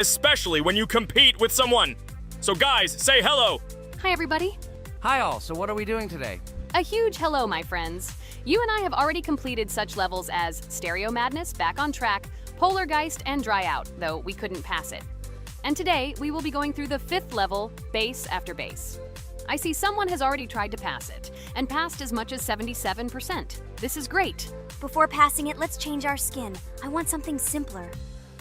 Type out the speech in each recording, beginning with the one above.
especially when you compete with someone. So guys, say hello. Hi, everybody. Hi all, so what are we doing today? A huge hello, my friends. You and I have already completed such levels as Stereo Madness, Back on Track, Polargeist, and Dry Out, though we couldn't pass it. And today, we will be going through the 5th level, Base After Base. I see someone has already tried to pass it, and passed as much as 77%. This is great. Before passing it, let's change our skin. I want something simpler.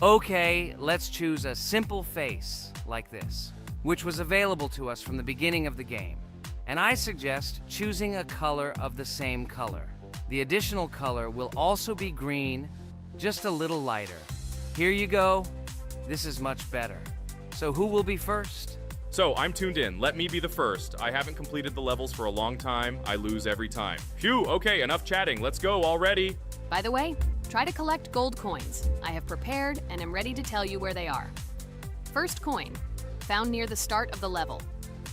Okay, let's choose a simple face, like this, which was available to us from the beginning of the game. And I suggest choosing a color of the same color. The additional color will also be green, just a little lighter. Here you go. This is much better. So who will be first? So I'm tuned in. Let me be the first. I haven't completed the levels for a long time. I lose every time. Phew, okay, enough chatting. Let's go already. By the way, try to collect gold coins. I have prepared and am ready to tell you where they are. First coin, found near the start of the level.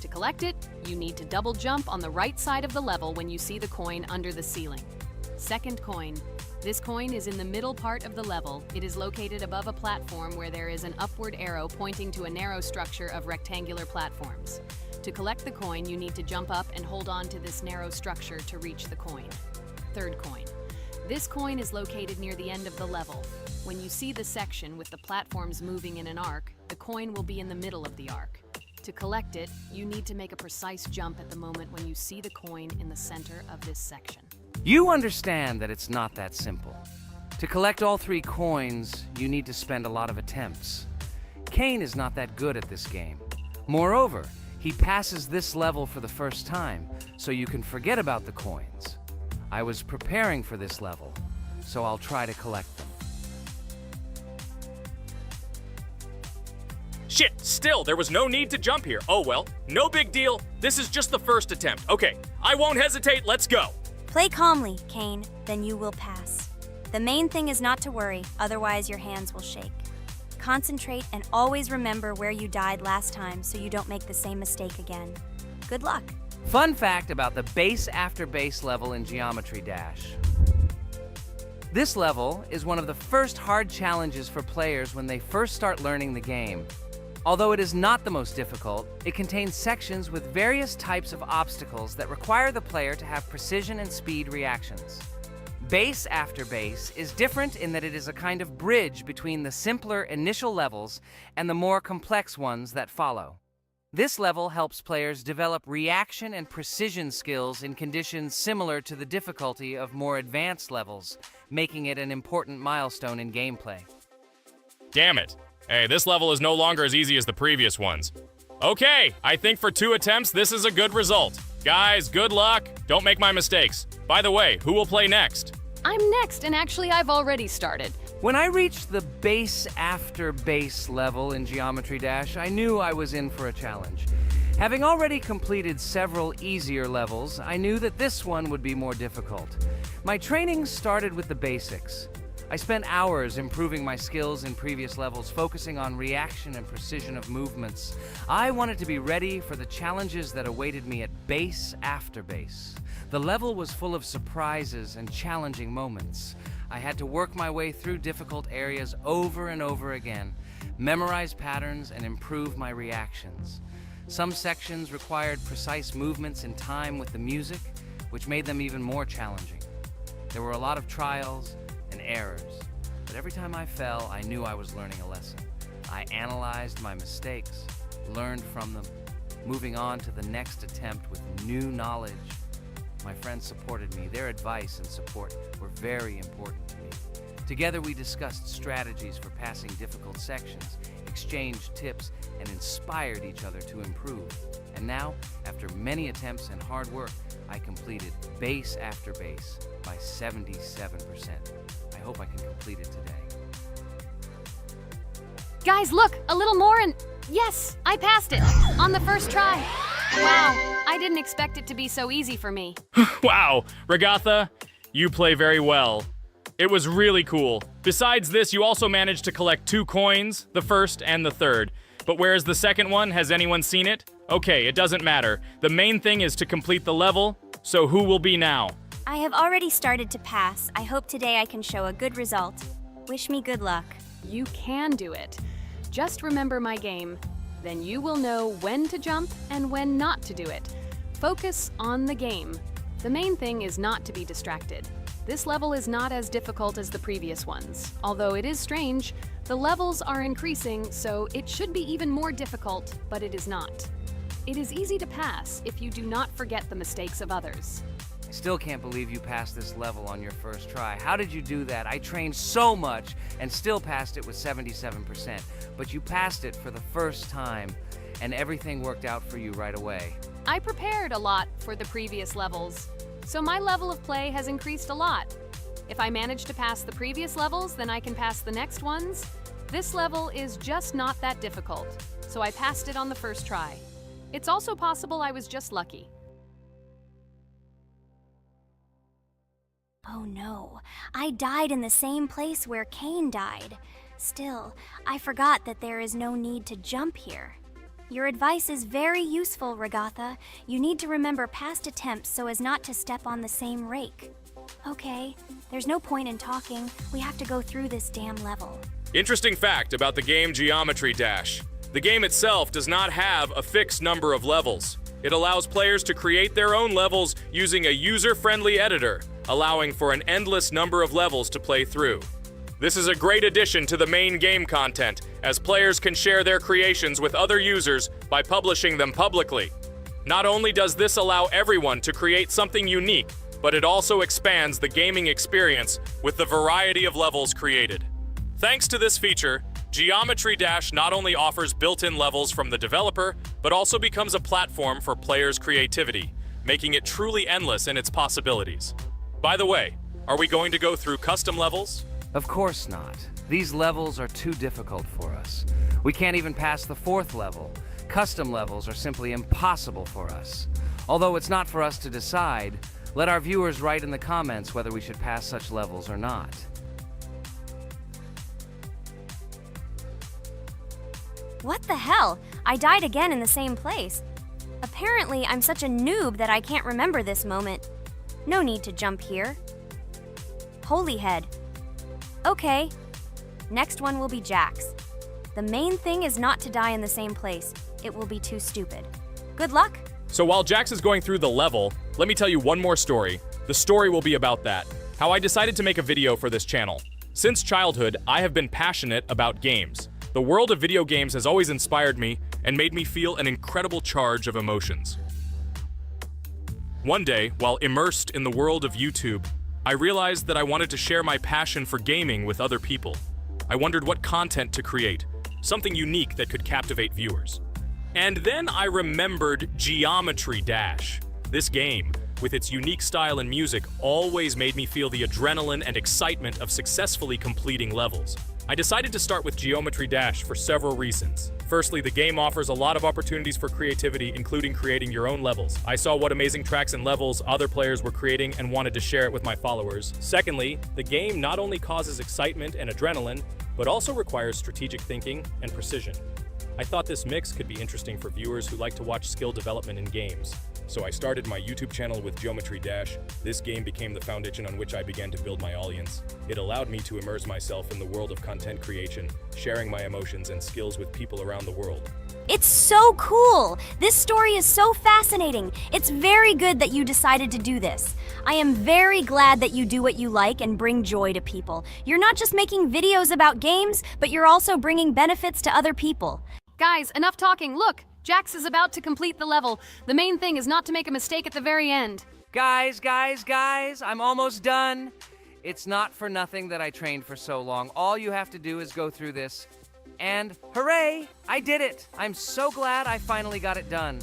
To collect it, you need to double jump on the right side of the level when you see the coin under the ceiling. Second coin. This coin is in the middle part of the level. It is located above a platform where there is an upward arrow pointing to a narrow structure of rectangular platforms. To collect the coin, you need to jump up and hold on to this narrow structure to reach the coin. Third coin. This coin is located near the end of the level. When you see the section with the platforms moving in an arc, the coin will be in the middle of the arc. To collect it, you need to make a precise jump at the moment when you see the coin in the center of this section. You understand that it's not that simple. To collect all 3 coins, you need to spend a lot of attempts. Kane is not that good at this game. Moreover, he passes this level for the first time, so you can forget about the coins. I was preparing for this level, so I'll try to collect them. Shit, still, there was no need to jump here. Oh well, no big deal. This is just the first attempt. Okay, I won't hesitate, let's go. Play calmly, Kane, then you will pass. The main thing is not to worry, otherwise your hands will shake. Concentrate and always remember where you died last time so you don't make the same mistake again. Good luck. Fun fact about the Base After Base level in Geometry Dash. This level is one of the first hard challenges for players when they first start learning the game. Although it is not the most difficult, it contains sections with various types of obstacles that require the player to have precision and speed reactions. Base After Base is different in that it is a kind of bridge between the simpler initial levels and the more complex ones that follow. This level helps players develop reaction and precision skills in conditions similar to the difficulty of more advanced levels, making it an important milestone in gameplay. Damn it. Hey, this level is no longer as easy as the previous ones. Okay, I think for 2 attempts, this is a good result. Guys, good luck. Don't make my mistakes. By the way, who will play next? I'm next, and actually I've already started. When I reached the Base After Base level in Geometry Dash, I knew I was in for a challenge. Having already completed several easier levels, I knew that this one would be more difficult. My training started with the basics. I spent hours improving my skills in previous levels, focusing on reaction and precision of movements. I wanted to be ready for the challenges that awaited me at Base After Base. The level was full of surprises and challenging moments. I had to work my way through difficult areas over and over again, memorize patterns, and improve my reactions. Some sections required precise movements in time with the music, which made them even more challenging. There were a lot of trials and errors, but every time I fell, I knew I was learning a lesson. I analyzed my mistakes, learned from them, moving on to the next attempt with new knowledge. My friends supported me. Their advice and support were very important to me. Together we discussed strategies for passing difficult sections, exchanged tips, and inspired each other to improve. And now, after many attempts and hard work, I completed Base After Base by 77%. I hope I can complete it today. Guys, look, a little more and yes, I passed it on the first try. Wow, I didn't expect it to be so easy for me. Wow, Regatha, you play very well. It was really cool. Besides this, you also managed to collect 2 coins, the first and the third. But where's the second one? Has anyone seen it? Okay, it doesn't matter. The main thing is to complete the level, so who will be now? I have already started to pass. I hope today I can show a good result. Wish me good luck. You can do it. Just remember my game. Then you will know when to jump and when not to do it. Focus on the game. The main thing is not to be distracted. This level is not as difficult as the previous ones. Although it is strange, the levels are increasing, so it should be even more difficult, but it is not. It is easy to pass if you do not forget the mistakes of others. I still can't believe you passed this level on your first try. How did you do that? I trained so much and still passed it with 77%. But you passed it for the first time, and everything worked out for you right away. I prepared a lot for the previous levels, so my level of play has increased a lot. If I manage to pass the previous levels, then I can pass the next ones. This level is just not that difficult, so I passed it on the first try. It's also possible I was just lucky. Oh no, I died in the same place where Cain died. Still, I forgot that there is no need to jump here. Your advice is very useful, Regatha. You need to remember past attempts so as not to step on the same rake. Okay, there's no point in talking. We have to go through this damn level. Interesting fact about the game Geometry Dash. The game itself does not have a fixed number of levels. It allows players to create their own levels using a user-friendly editor, allowing for an endless number of levels to play through. This is a great addition to the main game content, as players can share their creations with other users by publishing them publicly. Not only does this allow everyone to create something unique, but it also expands the gaming experience with the variety of levels created. Thanks to this feature, Geometry Dash not only offers built-in levels from the developer, but also becomes a platform for players' creativity, making it truly endless in its possibilities. By the way, are we going to go through custom levels? Of course not. These levels are too difficult for us. We can't even pass the 4th level. Custom levels are simply impossible for us. Although it's not for us to decide, let our viewers write in the comments whether we should pass such levels or not. What the hell? I died again in the same place. Apparently, I'm such a noob that I can't remember this moment. No need to jump here. Holy head. Okay. Next one will be Jax. The main thing is not to die in the same place. It will be too stupid. Good luck. So while Jax is going through the level, let me tell you one more story. The story will be about that. How I decided to make a video for this channel. Since childhood, I have been passionate about games. The world of video games has always inspired me and made me feel an incredible charge of emotions. One day, while immersed in the world of YouTube, I realized that I wanted to share my passion for gaming with other people. I wondered what content to create, something unique that could captivate viewers. And then I remembered Geometry Dash. This game, with its unique style and music, always made me feel the adrenaline and excitement of successfully completing levels. I decided to start with Geometry Dash for several reasons. Firstly, the game offers a lot of opportunities for creativity, including creating your own levels. I saw what amazing tracks and levels other players were creating and wanted to share it with my followers. Secondly, the game not only causes excitement and adrenaline, but also requires strategic thinking and precision. I thought this mix could be interesting for viewers who like to watch skill development in games. So I started my YouTube channel with Geometry Dash. This game became the foundation on which I began to build my audience. It allowed me to immerse myself in the world of content creation, sharing my emotions and skills with people around the world. It's so cool! This story is so fascinating. It's very good that you decided to do this. I am very glad that you do what you like and bring joy to people. You're not just making videos about games, but you're also bringing benefits to other people. Guys, enough talking. Look, Jax is about to complete the level. The main thing is not to make a mistake at the very end. Guys, I'm almost done. It's not for nothing that I trained for so long. All you have to do is go through this. And hooray, I did it. I'm so glad I finally got it done.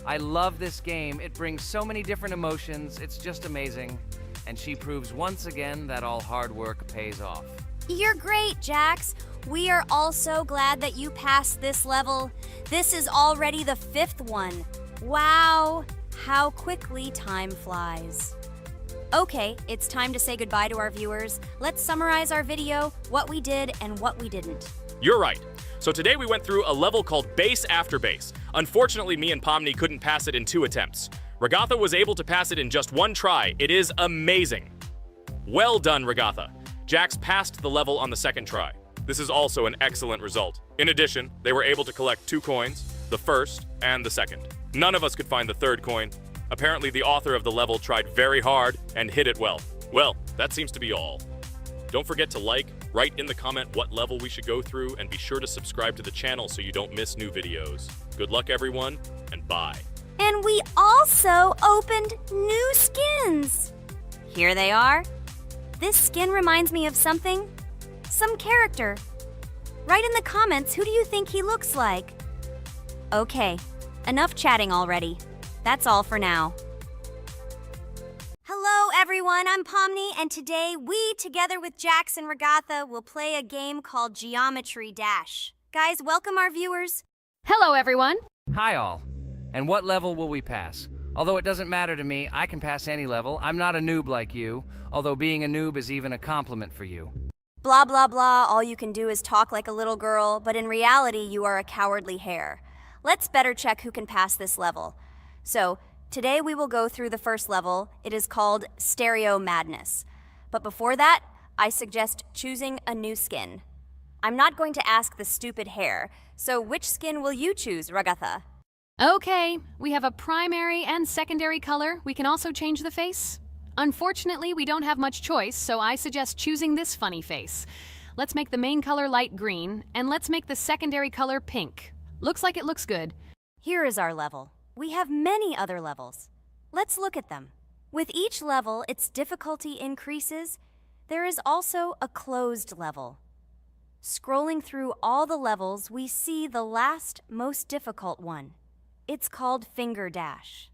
I love this game. It brings so many different emotions. It's just amazing. And she proves once again that all hard work pays off. You're great, Jax. We are all so glad that you passed this level. This is already the 5th one. Wow, how quickly time flies. Okay, it's time to say goodbye to our viewers. Let's summarize our video, what we did and what we didn't. You're right. So today we went through a level called Base After Base. Unfortunately, me and Pomni couldn't pass it in 2 attempts. Regatha was able to pass it in just 1 try. It is amazing. Well done, Regatha. Jax passed the level on the 2nd try. This is also an excellent result. In addition, they were able to collect 2 coins, the first and the second. None of us could find the third coin. Apparently, the author of the level tried very hard and hit it well. Well, that seems to be all. Don't forget to like, write in the comment what level we should go through, and be sure to subscribe to the channel so you don't miss new videos. Good luck, everyone, and bye. And we also opened new skins. Here they are. This skin reminds me of something. Some character. Write in the comments, who do you think he looks like? Okay, enough chatting already. That's all for now. Hello everyone, I'm Pomni, and today we, together with Jax and Regatha, will play a game called Geometry Dash. Guys, welcome our viewers. Hello, everyone. Hi all. And what level will we pass? Although it doesn't matter to me, I can pass any level. I'm not a noob like you, although being a noob is even a compliment for you. Blah blah blah, all you can do is talk like a little girl, but in reality you are a cowardly hare. Let's better check who can pass this level. So, today we will go through the first level. It is called Stereo Madness. But before that, I suggest choosing a new skin. I'm not going to ask the stupid hare, so which skin will you choose, Regatha? Okay, we have a primary and secondary color. We can also change the face. Unfortunately, we don't have much choice, so I suggest choosing this funny face. Let's make the main color light green, and let's make the secondary color pink. Looks like it looks good. Here is our level. We have many other levels. Let's look at them. With each level, its difficulty increases. There is also a closed level. Scrolling through all the levels, we see the last, most difficult one. It's called Finger Dash.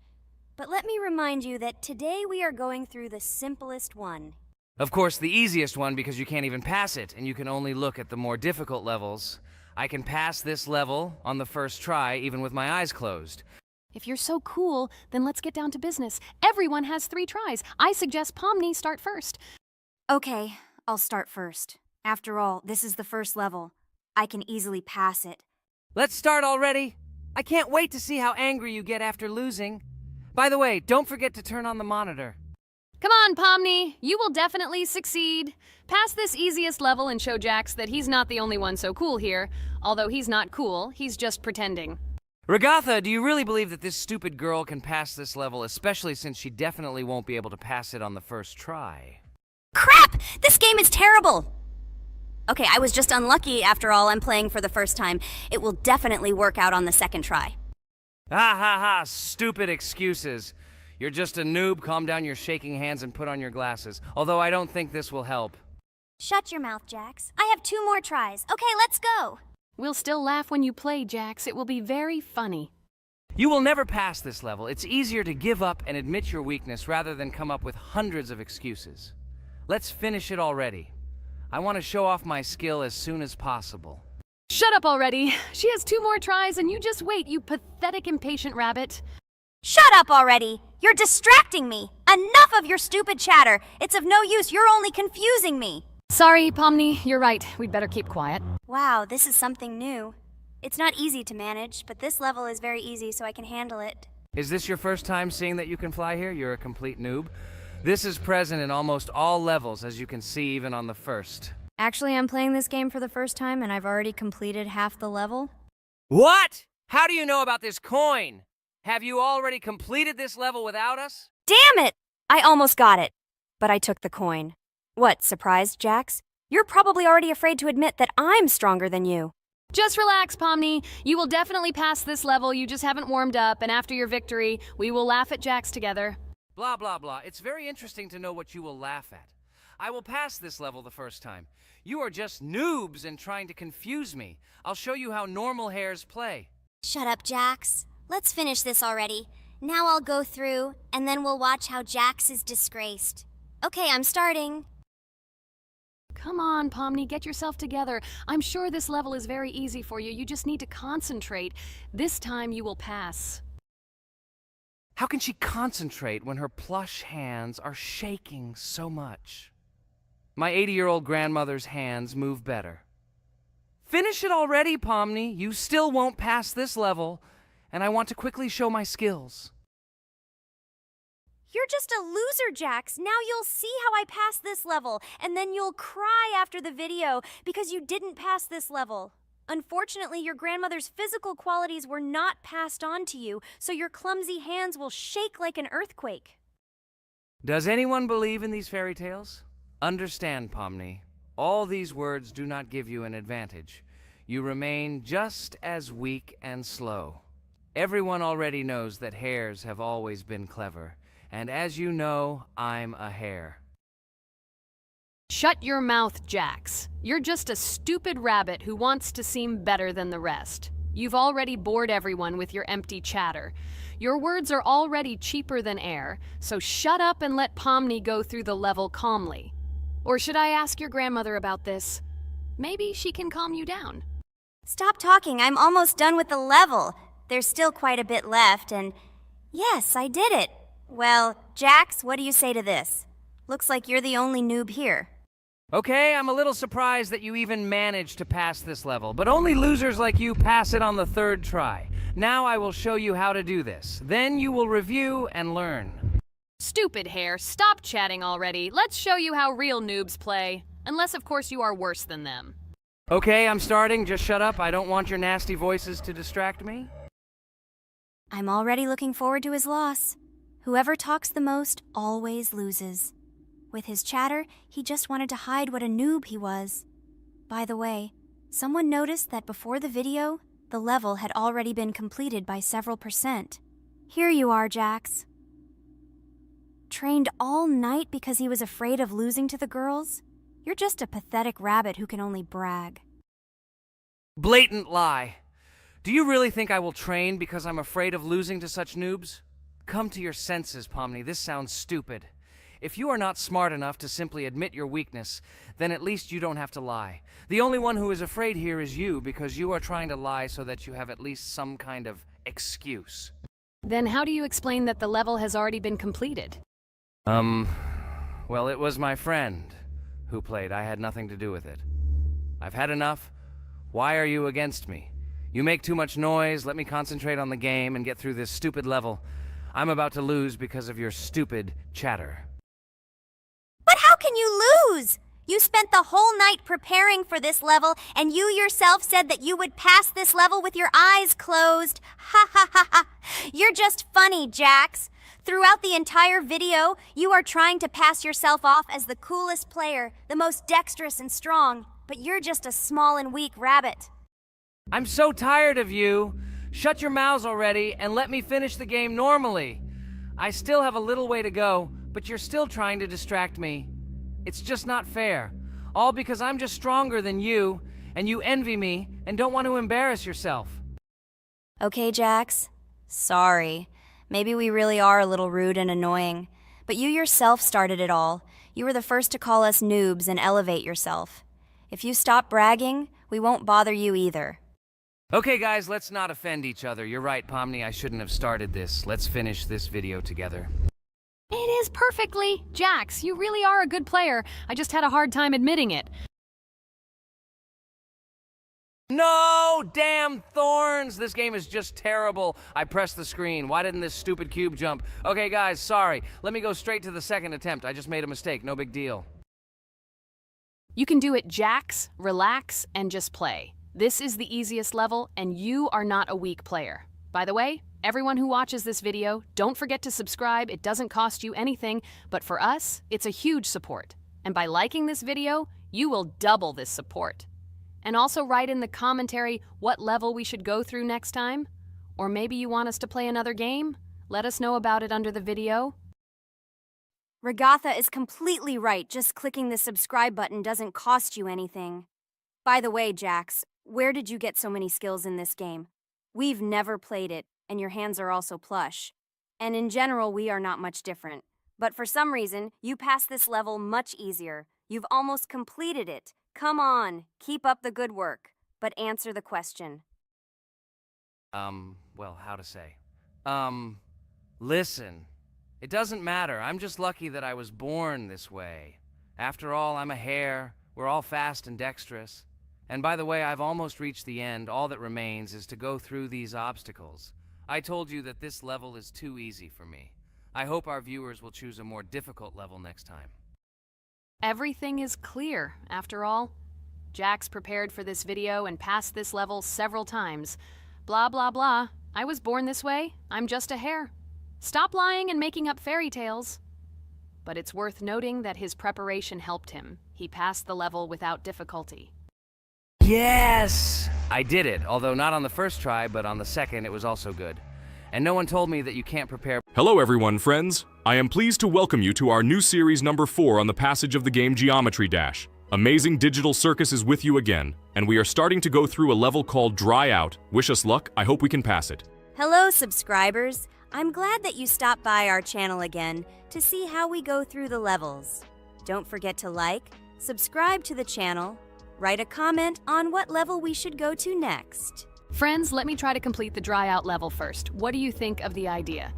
But let me remind you that today we are going through the simplest one. Of course, the easiest one because you can't even pass it, and you can only look at the more difficult levels. I can pass this level on the first try, even with my eyes closed. If you're so cool, then let's get down to business. Everyone has 3 tries. I suggest Pomni start first. Okay, I'll start first. After all, this is the first level. I can easily pass it. Let's start already! I can't wait to see how angry you get after losing. By the way, don't forget to turn on the monitor. Come on, Pomni. You will definitely succeed. Pass this easiest level and show Jax that he's not the only one so cool here. Although he's not cool, he's just pretending. Regatha, do you really believe that this stupid girl can pass this level, especially since she definitely won't be able to pass it on the first try? Crap! This game is terrible! Okay, I was just unlucky. After all, I'm playing for the first time. It will definitely work out on the second try. Ha ha ha, stupid excuses. You're just a noob, calm down your shaking hands and put on your glasses. Although I don't think this will help. Shut your mouth, Jax. I have 2 more tries. Okay, let's go! We'll still laugh when you play, Jax. It will be very funny. You will never pass this level. It's easier to give up and admit your weakness rather than come up with hundreds of excuses. Let's finish it already. I want to show off my skill as soon as possible. Shut up already. She has 2 more tries and you just wait, you pathetic impatient rabbit. Shut up already! You're distracting me! Enough of your stupid chatter! It's of no use, you're only confusing me! Sorry, Pomni, you're right. We'd better keep quiet. Wow, this is something new. It's not easy to manage, but this level is very easy, so I can handle it. Is this your first time seeing that you can fly here? You're a complete noob. This is present in almost all levels, as you can see even on the first. Actually, I'm playing this game for the first time, and I've already completed half the level. What? How do you know about this coin? Have you already completed this level without us? Damn it! I almost got it, but I took the coin. What, surprised, Jax? You're probably already afraid to admit that I'm stronger than you. Just relax, Pomni. You will definitely pass this level. You just haven't warmed up, and after your victory, we will laugh at Jax together. Blah, blah, blah. It's very interesting to know what you will laugh at. I will pass this level the first time. You are just noobs and trying to confuse me. I'll show you how normal hares play. Shut up, Jax. Let's finish this already. Now I'll go through, and then we'll watch how Jax is disgraced. Okay, I'm starting. Come on, Pomni, get yourself together. I'm sure this level is very easy for you. You just need to concentrate. This time you will pass. How can she concentrate when her plush hands are shaking so much? My 80-year-old grandmother's hands move better. Finish it already, Pomni. You still won't pass this level, and I want to quickly show my skills. You're just a loser, Jax. Now you'll see how I passed this level, and then you'll cry after the video because you didn't pass this level. Unfortunately, your grandmother's physical qualities were not passed on to you, so your clumsy hands will shake like an earthquake. Does anyone believe in these fairy tales? Understand, Pomni. All these words do not give you an advantage. You remain just as weak and slow. Everyone already knows that hares have always been clever. And as you know, I'm a hare. Shut your mouth, Jax. You're just a stupid rabbit who wants to seem better than the rest. You've already bored everyone with your empty chatter. Your words are already cheaper than air, so shut up and let Pomni go through the level calmly. Or should I ask your grandmother about this? Maybe she can calm you down. Stop talking, I'm almost done with the level. There's still quite a bit left, and yes, I did it. Well, Jax, what do you say to this? Looks like you're the only noob here. Okay, I'm a little surprised that you even managed to pass this level, but only losers like you pass it on the third try. Now I will show you how to do this. Then you will review and learn. Stupid hare, stop chatting already. Let's show you how real noobs play. Unless, of course, you are worse than them. Okay, I'm starting. Just shut up. I don't want your nasty voices to distract me. I'm already looking forward to his loss. Whoever talks the most always loses. With his chatter, he just wanted to hide what a noob he was. By the way, someone noticed that before the video, the level had already been completed by several %. Here you are, Jax. Trained all night because he was afraid of losing to the girls? You're just a pathetic rabbit who can only brag. Blatant lie. Do you really think I will train because I'm afraid of losing to such noobs? Come to your senses, Pomni. This sounds stupid. If you are not smart enough to simply admit your weakness, then at least you don't have to lie. The only one who is afraid here is you, because you are trying to lie so that you have at least some kind of excuse. Then how do you explain that the level has already been completed? Well, it was my friend who played. I had nothing to do with it. I've had enough. Why are you against me? You make too much noise. Let me concentrate on the game and get through this stupid level. I'm about to lose because of your stupid chatter. But how can you lose? You spent the whole night preparing for this level, and you yourself said that you would pass this level with your eyes closed. Ha ha ha ha. You're just funny, Jax. Throughout the entire video, you are trying to pass yourself off as the coolest player, the most dexterous and strong, but you're just a small and weak rabbit. I'm so tired of you. Shut your mouths already and let me finish the game normally. I still have a little way to go, but you're still trying to distract me. It's just not fair. All because I'm just stronger than you, and you envy me and don't want to embarrass yourself. Okay, Jax. Sorry. Maybe we really are a little rude and annoying. But you yourself started it all. You were the first to call us noobs and elevate yourself. If you stop bragging, we won't bother you either. Okay, guys, let's not offend each other. You're right, Pomni, I shouldn't have started this. Let's finish this video together. It is perfectly. Jax, you really are a good player. I just had a hard time admitting it. No! Damn thorns! This game is just terrible. I pressed the screen. Why didn't this stupid cube jump? Okay, guys, sorry. Let me go straight to the second attempt. I just made a mistake. No big deal. You can do it, Jax, relax, and just play. This is the easiest level, and you are not a weak player. By the way, everyone who watches this video, don't forget to subscribe. It doesn't cost you anything, but for us, it's a huge support. And by liking this video, you will double this support. And also write in the commentary what level we should go through next time. Or maybe you want us to play another game? Let us know about it under the video. Regatha is completely right. Just clicking the subscribe button doesn't cost you anything. By the way, Jax, where did you get so many skills in this game? We've never played it, and your hands are also plush. And in general, we are not much different. But for some reason, you passed this level much easier. You've almost completed it. Come on, keep up the good work. But answer the question. Well, how to say? Listen. It doesn't matter. I'm just lucky that I was born this way. After all, I'm a hare. We're all fast and dexterous. And by the way, I've almost reached the end. All that remains is to go through these obstacles. I told you that this level is too easy for me. I hope our viewers will choose a more difficult level next time. Everything is clear, after all. Jax prepared for this video and passed this level several times. Blah, blah, blah. I was born this way. I'm just a hare. Stop lying and making up fairy tales. But it's worth noting that his preparation helped him. He passed the level without difficulty. Yes! I did it, although not on the first try, but on the second it was also good. And no one told me that you can't prepare. Hello everyone, friends. I am pleased to welcome you to our new series number 4 on the passage of the game Geometry Dash. Amazing Digital Circus is with you again, and we are starting to go through a level called Dry Out. Wish us luck, I hope we can pass it. Hello, subscribers. I'm glad that you stopped by our channel again to see how we go through the levels. Don't forget to like, subscribe to the channel, write a comment on what level we should go to next. Friends, let me try to complete the dry out level first. What do you think of the idea?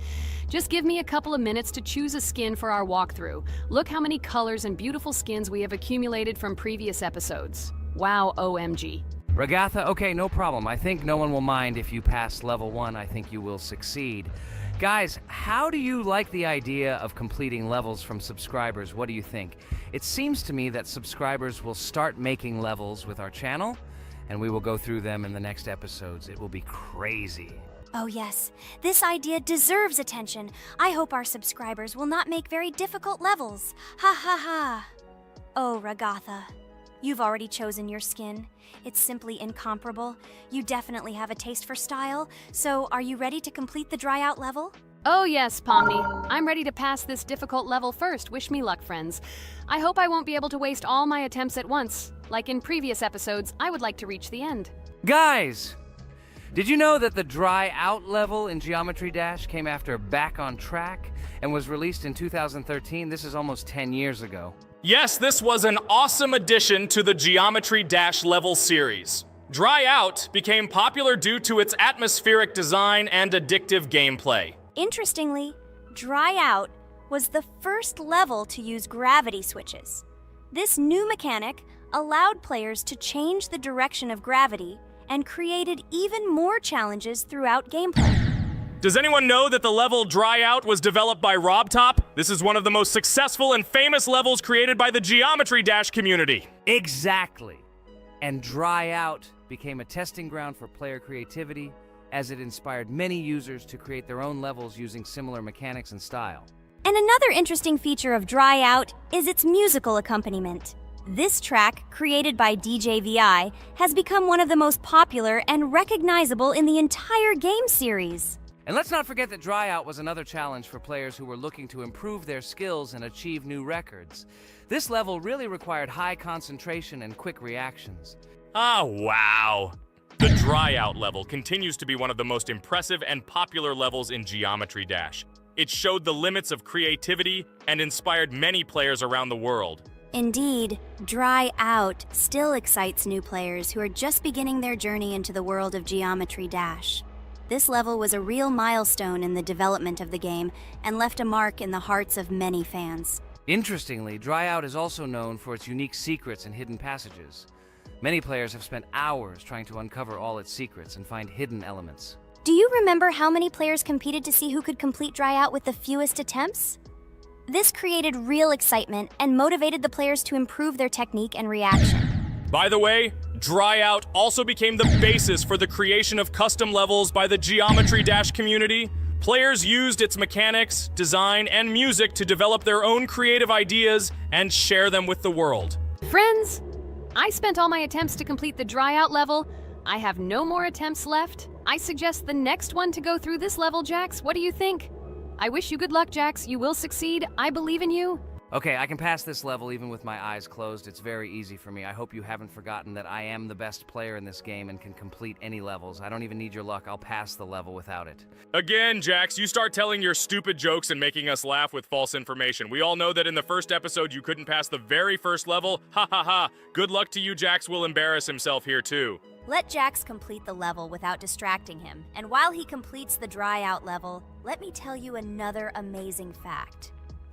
Just give me a couple of minutes to choose a skin for our walkthrough. Look how many colors and beautiful skins we have accumulated from previous episodes. Wow, OMG. Ragatha, okay, no problem. I think no one will mind if you pass level 1. I think you will succeed. Guys, how do you like the idea of completing levels from subscribers? What do you think? It seems to me that subscribers will start making levels with our channel, and we will go through them in the next episodes. It will be crazy. Oh yes, this idea deserves attention. I hope our subscribers will not make very difficult levels. Ha ha ha. Oh, Ragatha, you've already chosen your skin. It's simply incomparable. You definitely have a taste for style. So, are you ready to complete the dry out level? Oh yes, Pomni. I'm ready to pass this difficult level first. Wish me luck, friends. I hope I won't be able to waste all my attempts at once. Like in previous episodes, I would like to reach the end. Guys! Did you know that the Dry Out level in Geometry Dash came after Back on Track and was released in 2013? This is almost 10 years ago. Yes, this was an awesome addition to the Geometry Dash level series. Dry Out became popular due to its atmospheric design and addictive gameplay. Interestingly, Dry Out was the first level to use gravity switches. This new mechanic allowed players to change the direction of gravity and created even more challenges throughout gameplay. Does anyone know that the level Dry Out was developed by RobTop? This is one of the most successful and famous levels created by the Geometry Dash community. Exactly. And Dry Out became a testing ground for player creativity, as it inspired many users to create their own levels using similar mechanics and style. And another interesting feature of Dry Out is its musical accompaniment. This track, created by DJ VI, has become one of the most popular and recognizable in the entire game series. And let's not forget that Dry Out was another challenge for players who were looking to improve their skills and achieve new records. This level really required high concentration and quick reactions. Oh, wow. The Dry Out level continues to be one of the most impressive and popular levels in Geometry Dash. It showed the limits of creativity and inspired many players around the world. Indeed, Dry Out still excites new players who are just beginning their journey into the world of Geometry Dash. This level was a real milestone in the development of the game and left a mark in the hearts of many fans. Interestingly, Dry Out is also known for its unique secrets and hidden passages. Many players have spent hours trying to uncover all its secrets and find hidden elements. Do you remember how many players competed to see who could complete Dry Out with the fewest attempts? This created real excitement and motivated the players to improve their technique and reaction. By the way, Dry Out also became the basis for the creation of custom levels by the Geometry Dash community. Players used its mechanics, design, and music to develop their own creative ideas and share them with the world. Friends, I spent all my attempts to complete the Dry Out level. I have no more attempts left. I suggest the next one to go through this level, Jax. What do you think? I wish you good luck, Jax. You will succeed. I believe in you. Okay, I can pass this level even with my eyes closed. It's very easy for me. I hope you haven't forgotten that I am the best player in this game and can complete any levels. I don't even need your luck. I'll pass the level without it. Again, Jax, you start telling your stupid jokes and making us laugh with false information. We all know that in the first episode you couldn't pass the very first level. Ha ha ha. Good luck to you, Jax will embarrass himself here too. Let Jax complete the level without distracting him, and while he completes the Dry Out level, let me tell you another amazing fact.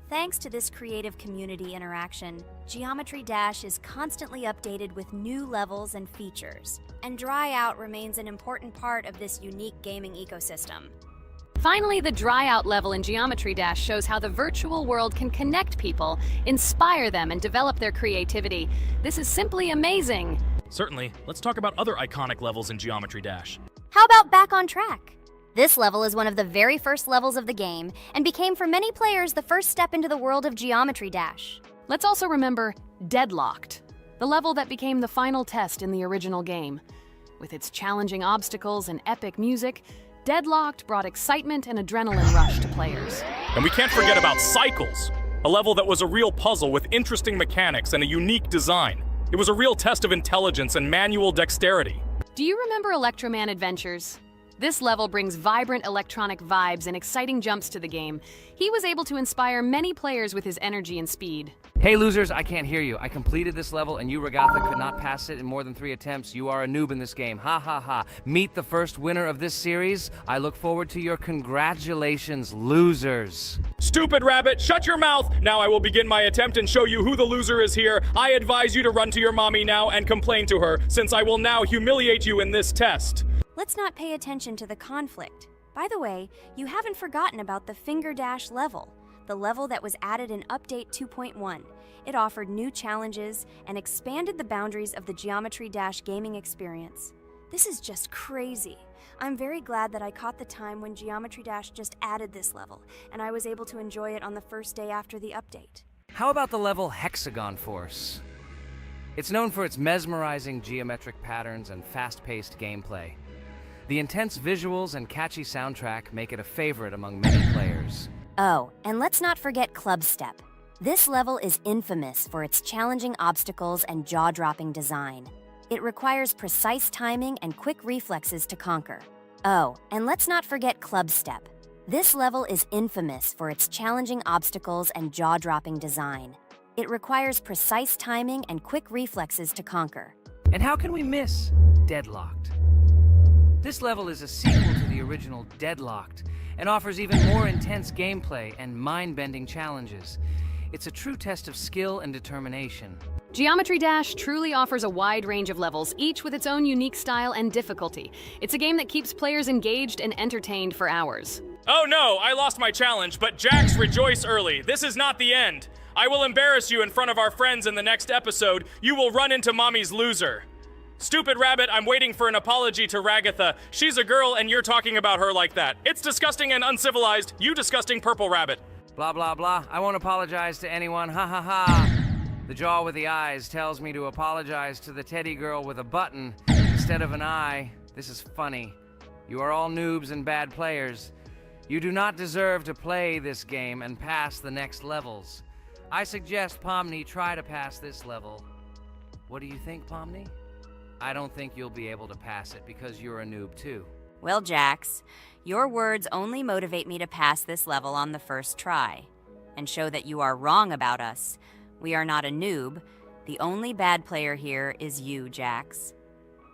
Thanks to this creative community interaction, Geometry Dash is constantly updated with new levels and features, and Dry Out remains an important part of this unique gaming ecosystem. Finally, the Dry Out level in Geometry Dash shows how the virtual world can connect people, inspire them, and develop their creativity. This is simply amazing. Certainly. Let's talk about other iconic levels in Geometry Dash. How about Back on Track? This level is one of the very first levels of the game and became for many players the first step into the world of Geometry Dash. Let's also remember Deadlocked, the level that became the final test in the original game. With its challenging obstacles and epic music, Deadlocked brought excitement and adrenaline rush to players. And we can't forget about Cycles, a level that was a real puzzle with interesting mechanics and a unique design. It was a real test of intelligence and manual dexterity. Do you remember Electroman Adventures? This level brings vibrant electronic vibes and exciting jumps to the game. He was able to inspire many players with his energy and speed. Hey losers, I can't hear you. I completed this level and you, Regatha, could not pass it in more than 3 attempts. You are a noob in this game. Ha ha ha. Meet the first winner of this series. I look forward to your congratulations, losers. Stupid rabbit, shut your mouth! Now I will begin my attempt and show you who the loser is here. I advise you to run to your mommy now and complain to her, since I will now humiliate you in this test. Let's not pay attention to the conflict. By the way, you haven't forgotten about the Finger Dash level, the level that was added in Update 2.1. It offered new challenges and expanded the boundaries of the Geometry Dash gaming experience. This is just crazy. I'm very glad that I caught the time when Geometry Dash just added this level, and I was able to enjoy it on the first day after the update. How about the level Hexagon Force? It's known for its mesmerizing geometric patterns and fast-paced gameplay. The intense visuals and catchy soundtrack make it a favorite among many players. Oh, and let's not forget Club Step. This level is infamous for its challenging obstacles and jaw-dropping design. It requires precise timing and quick reflexes to conquer. Oh, and let's not forget Club Step. This level is infamous for its challenging obstacles and jaw-dropping design. It requires precise timing and quick reflexes to conquer. And how can we miss Deadlocked? This level is a sequel to the original Deadlocked and offers even more intense gameplay and mind-bending challenges. It's a true test of skill and determination. Geometry Dash truly offers a wide range of levels, each with its own unique style and difficulty. It's a game that keeps players engaged and entertained for hours. Oh no, I lost my challenge, but Jax, rejoice early. This is not the end. I will embarrass you in front of our friends in the next episode. You will run into mommy's loser. Stupid rabbit, I'm waiting for an apology to Ragatha. She's a girl and you're talking about her like that. It's disgusting and uncivilized, you disgusting purple rabbit. Blah, blah, blah. I won't apologize to anyone. Ha ha ha. The jaw with the eyes tells me to apologize to the teddy girl with a button instead of an eye. This is funny. You are all noobs and bad players. You do not deserve to play this game and pass the next levels. I suggest Pomni try to pass this level. What do you think, Pomni? I don't think you'll be able to pass it because you're a noob too. Well, Jax, your words only motivate me to pass this level on the first try, and show that you are wrong about us. We are not a noob. The only bad player here is you, Jax.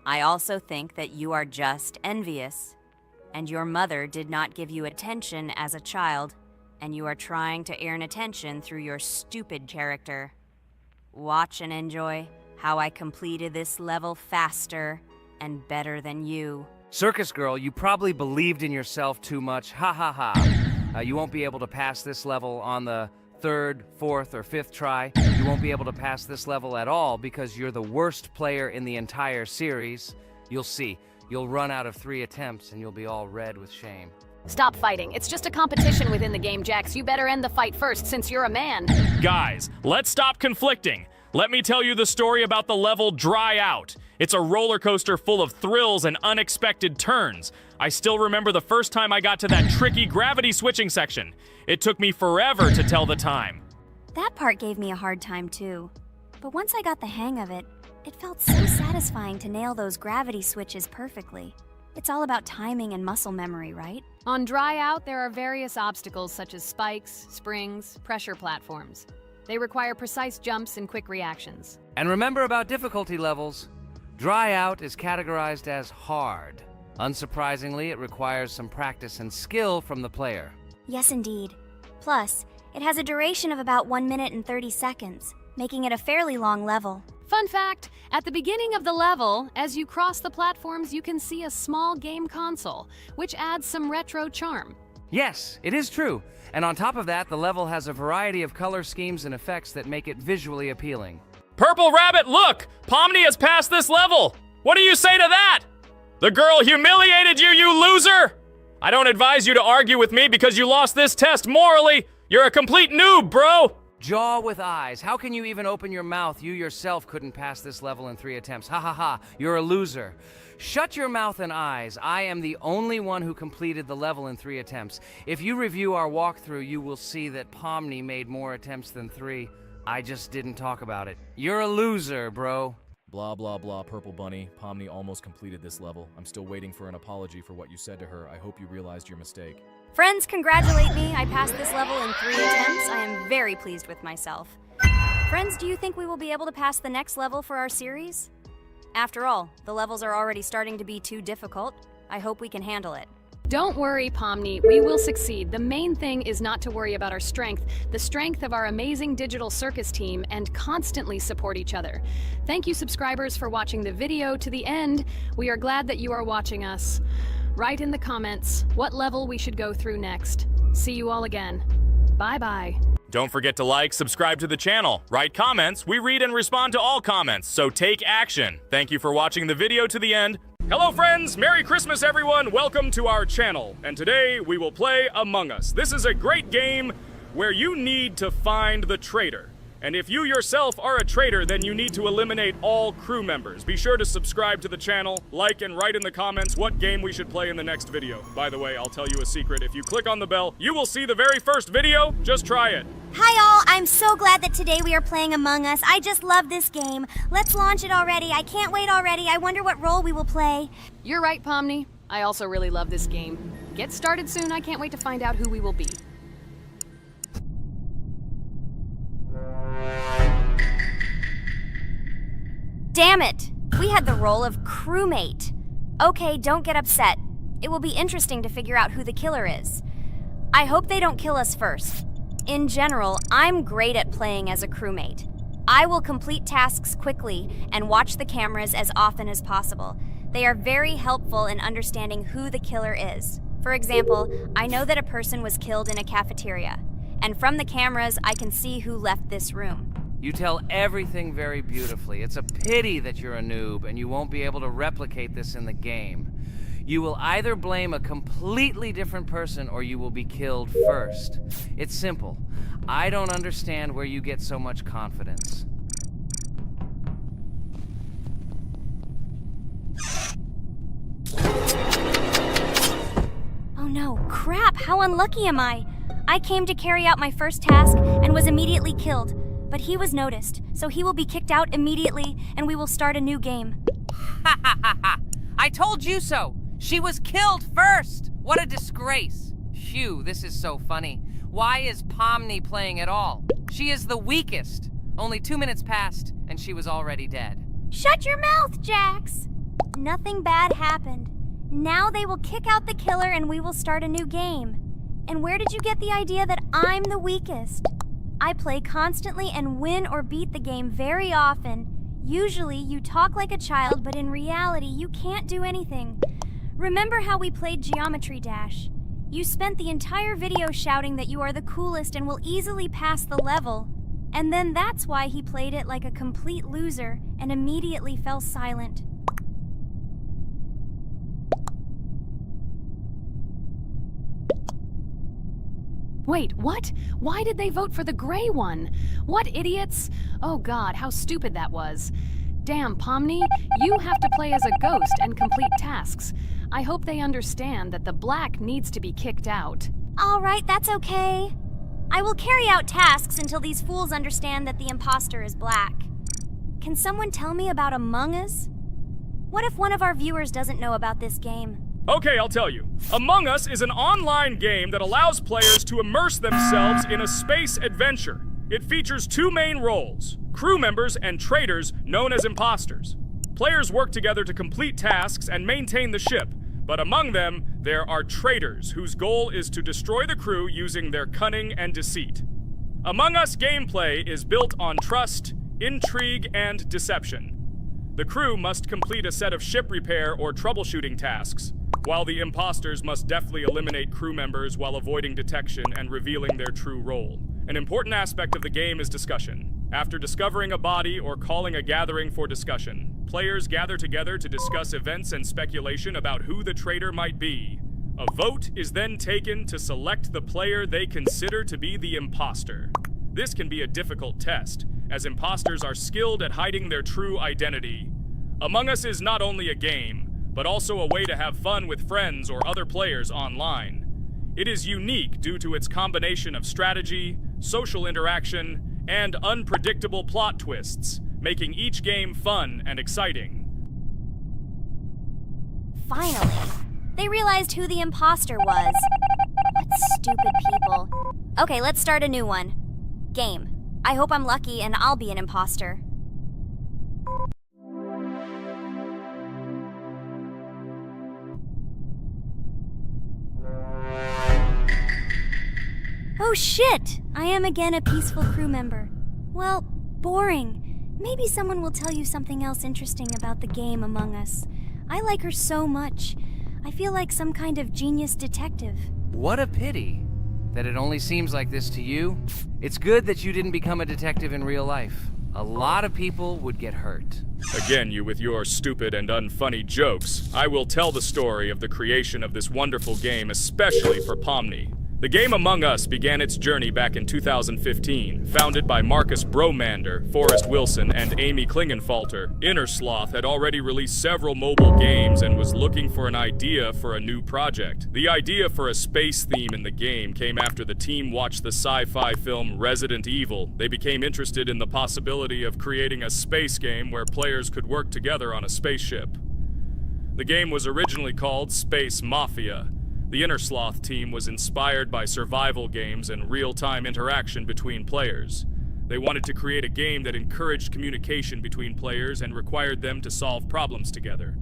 I also think that you are just envious, and your mother did not give you attention as a child, and you are trying to earn attention through your stupid character. Watch and enjoy how I completed this level faster and better than you. Circus Girl, you probably believed in yourself too much. Ha ha ha. You won't be able to pass this level on the 3rd, 4th, or 5th try. You won't be able to pass this level at all because you're the worst player in the entire series. You'll see. You'll run out of 3 attempts and you'll be all red with shame. Stop fighting. It's just a competition within the game, Jax. You better end the fight first since you're a man. Guys, let's stop conflicting. Let me tell you the story about the level Dry Out. It's a roller coaster full of thrills and unexpected turns. I still remember the first time I got to that tricky gravity switching section. It took me forever to tell the time. That part gave me a hard time too. But once I got the hang of it, it felt so satisfying to nail those gravity switches perfectly. It's all about timing and muscle memory, right? On Dry Out, there are various obstacles such as spikes, springs, pressure platforms. They require precise jumps and quick reactions. And remember about difficulty levels. Dry Out is categorized as hard. Unsurprisingly, it requires some practice and skill from the player. Yes, indeed. Plus, it has a duration of about 1 minute and 30 seconds, making it a fairly long level. Fun fact, at the beginning of the level, as you cross the platforms, you can see a small game console, which adds some retro charm. Yes, it is true. And on top of that, the level has a variety of color schemes and effects that make it visually appealing. Purple Rabbit, look! Pomni has passed this level! What do you say to that? The girl humiliated you, you loser! I don't advise you to argue with me because you lost this test morally. You're a complete noob, bro! Jaw with eyes. How can you even open your mouth? You yourself couldn't pass this level in 3 attempts. Ha ha ha. You're a loser. Shut your mouth and eyes. I am the only one who completed the level in 3 attempts. If you review our walkthrough, you will see that Pomni made more attempts than 3. I just didn't talk about it. You're a loser, bro. Blah, blah, blah, Purple Bunny. Pomni almost completed this level. I'm still waiting for an apology for what you said to her. I hope you realized your mistake. Friends, congratulate me. I passed this level in 3 attempts. I am very pleased with myself. Friends, do you think we will be able to pass the next level for our series? After all, the levels are already starting to be too difficult. I hope we can handle it. Don't worry, Pomni. We will succeed. The main thing is not to worry about our strength, the strength of our amazing digital circus team, and constantly support each other. Thank you, subscribers, for watching the video to the end. We are glad that you are watching us. Write in the comments what level we should go through next. See you all again. Bye-bye. Don't forget to like, subscribe to the channel, write comments. We read and respond to all comments, so take action. Thank you for watching the video to the end. Hello friends, Merry Christmas everyone, welcome to our channel. And today we will play Among Us. This is a great game where you need to find the traitor. And if you yourself are a traitor, then you need to eliminate all crew members. Be sure to subscribe to the channel, like and write in the comments what game we should play in the next video. By the way, I'll tell you a secret. If you click on the bell, you will see the very first video. Just try it. Hi all, I'm so glad that today we are playing Among Us. I just love this game. Let's launch it already. I can't wait already. I wonder what role we will play. You're right, Pomni. I also really love this game. Get started soon. I can't wait to find out who we will be. Damn it! We had the role of crewmate. Okay, don't get upset. It will be interesting to figure out who the killer is. I hope they don't kill us first. In general, I'm great at playing as a crewmate. I will complete tasks quickly and watch the cameras as often as possible. They are very helpful in understanding who the killer is. For example, I know that a person was killed in a cafeteria, and from the cameras, I can see who left this room. You tell everything very beautifully. It's a pity that you're a noob and you won't be able to replicate this in the game. You will either blame a completely different person or you will be killed first. It's simple. I don't understand where you get so much confidence. Oh no, crap, how unlucky am I? I came to carry out my first task and was immediately killed. But he was noticed, so he will be kicked out immediately, and we will start a new game. Ha ha ha ha! I told you so! She was killed first! What a disgrace! Phew, this is so funny. Why is Pomni playing at all? She is the weakest. Only 2 minutes passed, and she was already dead. Shut your mouth, Jax! Nothing bad happened. Now they will kick out the killer and we will start a new game. And where did you get the idea that I'm the weakest? I play constantly and win or beat the game very often. Usually, you talk like a child, but in reality, you can't do anything. Remember how we played Geometry Dash? You spent the entire video shouting that you are the coolest and will easily pass the level. And then that's why he played it like a complete loser and immediately fell silent. Wait, what? Why did they vote for the gray one? What idiots? Oh god, how stupid that was. Damn, Pomni, you have to play as a ghost and complete tasks. I hope they understand that the black needs to be kicked out. All right, that's okay. I will carry out tasks until these fools understand that the imposter is black. Can someone tell me about Among Us? What if one of our viewers doesn't know about this game? Okay, I'll tell you. Among Us is an online game that allows players to immerse themselves in a space adventure. It features 2 main roles, crew members and traitors known as imposters. Players work together to complete tasks and maintain the ship, but among them, there are traitors whose goal is to destroy the crew using their cunning and deceit. Among Us gameplay is built on trust, intrigue, and deception. The crew must complete a set of ship repair or troubleshooting tasks. while the imposters must deftly eliminate crew members while avoiding detection and revealing their true role. An important aspect of the game is discussion. After discovering a body or calling a gathering for discussion, players gather together to discuss events and speculation about who the traitor might be. A vote is then taken to select the player they consider to be the imposter. This can be a difficult test, as imposters are skilled at hiding their true identity. Among Us is not only a game, but also a way to have fun with friends or other players online. It is unique due to its combination of strategy, social interaction, and unpredictable plot twists, making each game fun and exciting. Finally, they realized who the imposter was. What stupid people. Okay, let's start a new one. Game. I hope I'm lucky and I'll be an imposter. Oh shit! I am again a peaceful crew member. Well, boring. Maybe someone will tell you something else interesting about the game Among Us. I like her so much. I feel like some kind of genius detective. What a pity that it only seems like this to you. It's good that you didn't become a detective in real life. A lot of people would get hurt. Again, you with your stupid and unfunny jokes. I will tell the story of the creation of this wonderful game, especially for Pomni. The game Among Us began its journey back in 2015. Founded by Marcus Bromander, Forrest Wilson, and Amy Klingenfalter, Innersloth had already released several mobile games and was looking for an idea for a new project. The idea for a space theme in the game came after the team watched the sci-fi film Resident Evil. They became interested in the possibility of creating a space game where players could work together on a spaceship. The game was originally called Space Mafia. The Innersloth team was inspired by survival games and real-time interaction between players. They wanted to create a game that encouraged communication between players and required them to solve problems together.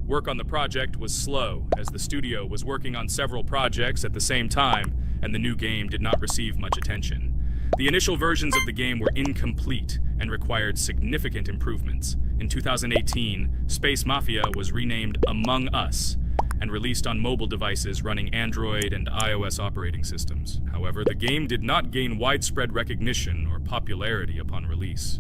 Work on the project was slow, as the studio was working on several projects at the same time, and the new game did not receive much attention. The initial versions of the game were incomplete and required significant improvements. In 2018, Space Mafia was renamed Among Us, and released on mobile devices running Android and iOS operating systems. However, the game did not gain widespread recognition or popularity upon release.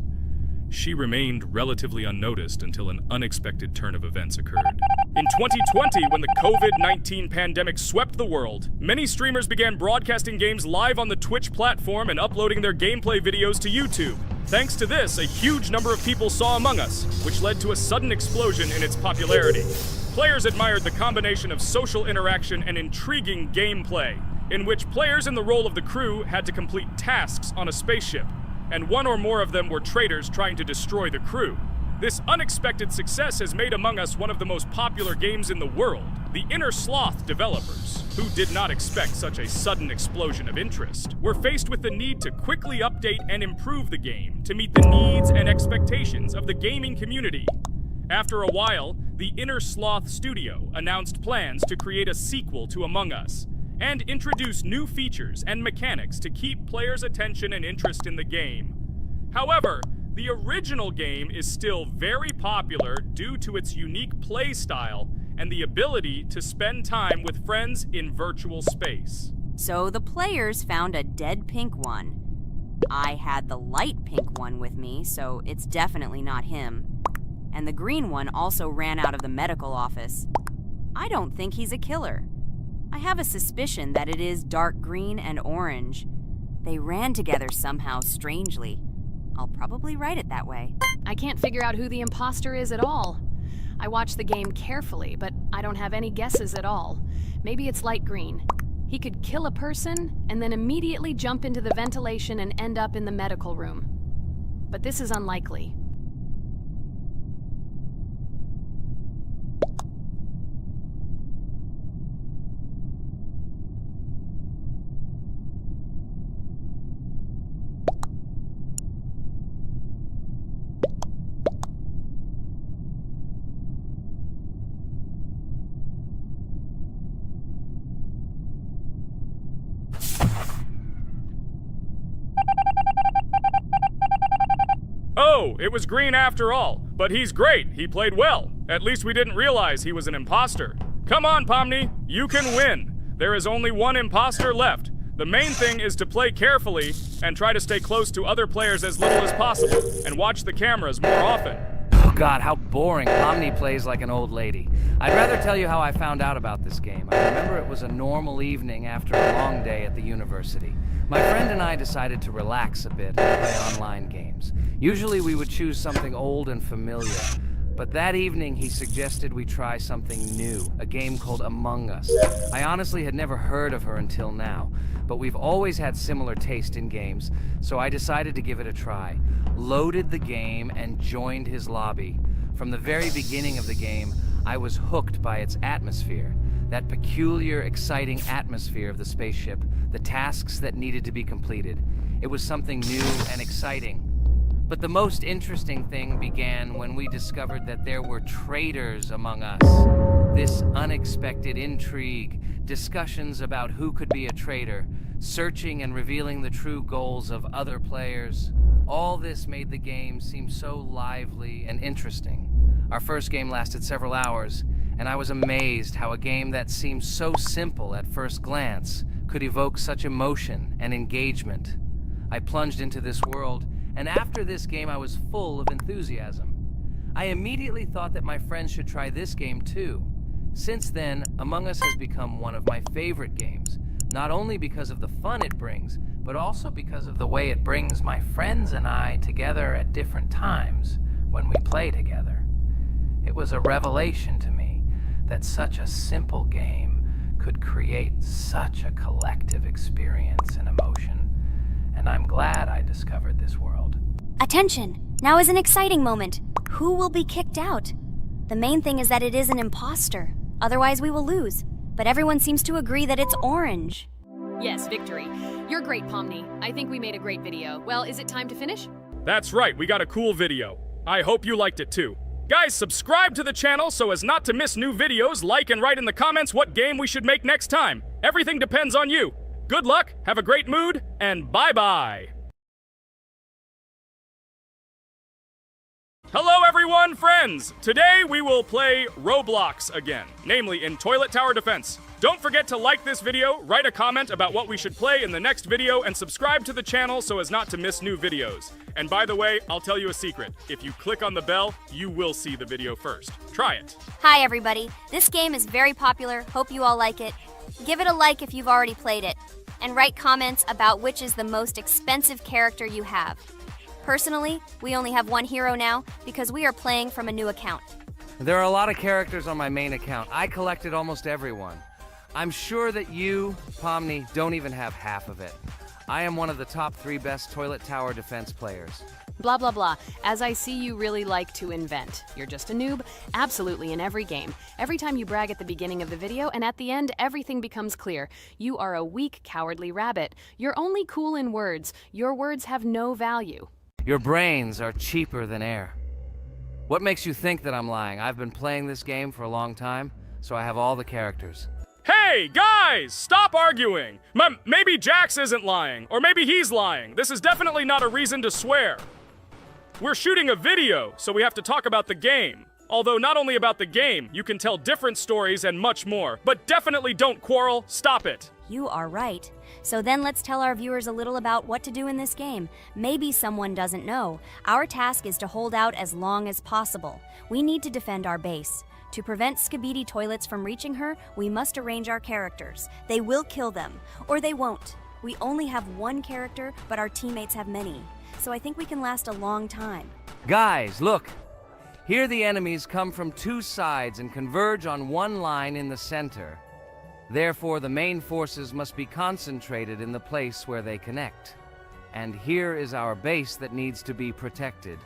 She remained relatively unnoticed until an unexpected turn of events occurred. In 2020, when the COVID-19 pandemic swept the world, many streamers began broadcasting games live on the Twitch platform and uploading their gameplay videos to YouTube. Thanks to this, a huge number of people saw Among Us, which led to a sudden explosion in its popularity. Players admired the combination of social interaction and intriguing gameplay, in which players in the role of the crew had to complete tasks on a spaceship, and one or more of them were traitors trying to destroy the crew. This unexpected success has made Among Us one of the most popular games in the world. The Innersloth developers, who did not expect such a sudden explosion of interest, were faced with the need to quickly update and improve the game to meet the needs and expectations of the gaming community. After a while, the Innersloth studio announced plans to create a sequel to Among Us and introduce new features and mechanics to keep players' attention and interest in the game. However, the original game is still very popular due to its unique play style and the ability to spend time with friends in virtual space. So the players found a dead pink one. I had the light pink one with me, so it's definitely not him. And the green one also ran out of the medical office. I don't think he's a killer. I have a suspicion that it is dark green and orange. They ran together somehow strangely. I'll probably write it that way. I can't figure out who the imposter is at all. I watched the game carefully, but I don't have any guesses at all. Maybe it's light green. He could kill a person and then immediately jump into the ventilation and end up in the medical room. But this is unlikely. Oh, it was green after all. But he's great. He played well. At least we didn't realize he was an imposter. Come on, Pomni, you can win. There is only one imposter left. The main thing is to play carefully and try to stay close to other players as little as possible and watch the cameras more often. Oh god, how boring. Pomni plays like an old lady. I'd rather tell you how I found out about this game. I remember it was a normal evening after a long day at the university. My friend and I decided to relax a bit and play online games. Usually we would choose something old and familiar, but that evening he suggested we try something new, a game called Among Us. I honestly had never heard of her until now, but we've always had similar taste in games, so I decided to give it a try. Loaded the game and joined his lobby. From the very beginning of the game, I was hooked by its atmosphere. That peculiar, exciting atmosphere of the spaceship, the tasks that needed to be completed. It was something new and exciting. But the most interesting thing began when we discovered that there were traitors among us. This unexpected intrigue, discussions about who could be a traitor, searching and revealing the true goals of other players. All this made the game seem so lively and interesting. Our first game lasted several hours, and I was amazed how a game that seemed so simple at first glance could evoke such emotion and engagement. I plunged into this world, and after this game I was full of enthusiasm. I immediately thought that my friends should try this game too. Since then, Among Us has become one of my favorite games, not only because of the fun it brings, but also because of the way it brings my friends and I together at different times when we play together. It was a revelation to me that such a simple game could create such a collective experience and emotion, and I'm glad I discovered this world. Attention! Now is an exciting moment. Who will be kicked out? The main thing is that it is an imposter. Otherwise we will lose. But everyone seems to agree that it's orange. Yes, victory. You're great, Pomni. I think we made a great video. Well, is it time to finish? That's right, we got a cool video. I hope you liked it too. Guys, subscribe to the channel so as not to miss new videos, like and write in the comments what game we should make next time. Everything depends on you. Good luck, have a great mood, and bye-bye. Hello everyone, friends! Today we will play Roblox again, namely in Toilet Tower Defense. Don't forget to like this video, write a comment about what we should play in the next video, and subscribe to the channel so as not to miss new videos. And by the way, I'll tell you a secret. If you click on the bell, you will see the video first. Try it. Hi everybody. This game is very popular. Hope you all like it. Give it a like if you've already played it. And write comments about which is the most expensive character you have. Personally, we only have one hero now because we are playing from a new account. There are a lot of characters on my main account. I collected almost everyone. I'm sure that you, Pomni, don't even have half of it. I am one of the top 3 best Toilet Tower Defense players. Blah, blah, blah. As I see you really like to invent. You're just a noob, absolutely in every game. Every time you brag at the beginning of the video, and at the end, everything becomes clear. You are a weak, cowardly rabbit. You're only cool in words. Your words have no value. Your brains are cheaper than air. What makes you think that I'm lying? I've been playing this game for a long time, so I have all the characters. Hey, guys! Stop arguing! Maybe Jax isn't lying, or maybe he's lying. This is definitely not a reason to swear. We're shooting a video, so we have to talk about the game. Although not only about the game, you can tell different stories and much more. But definitely don't quarrel. Stop it. You are right. So then let's tell our viewers a little about what to do in this game. Maybe someone doesn't know. Our task is to hold out as long as possible. We need to defend our base. To prevent Skibidi Toilets from reaching her, we must arrange our characters. They will kill them, or they won't. We only have one character, but our teammates have many. So I think we can last a long time. Guys, look! Here the enemies come from 2 sides and converge on one line in the center. Therefore, the main forces must be concentrated in the place where they connect. And here is our base that needs to be protected.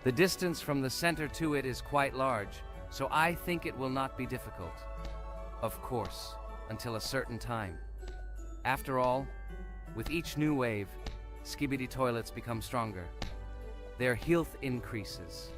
The distance from the center to it is quite large, so I think it will not be difficult. Of course, until a certain time. After all, with each new wave, Skibidi Toilets become stronger. Their health increases,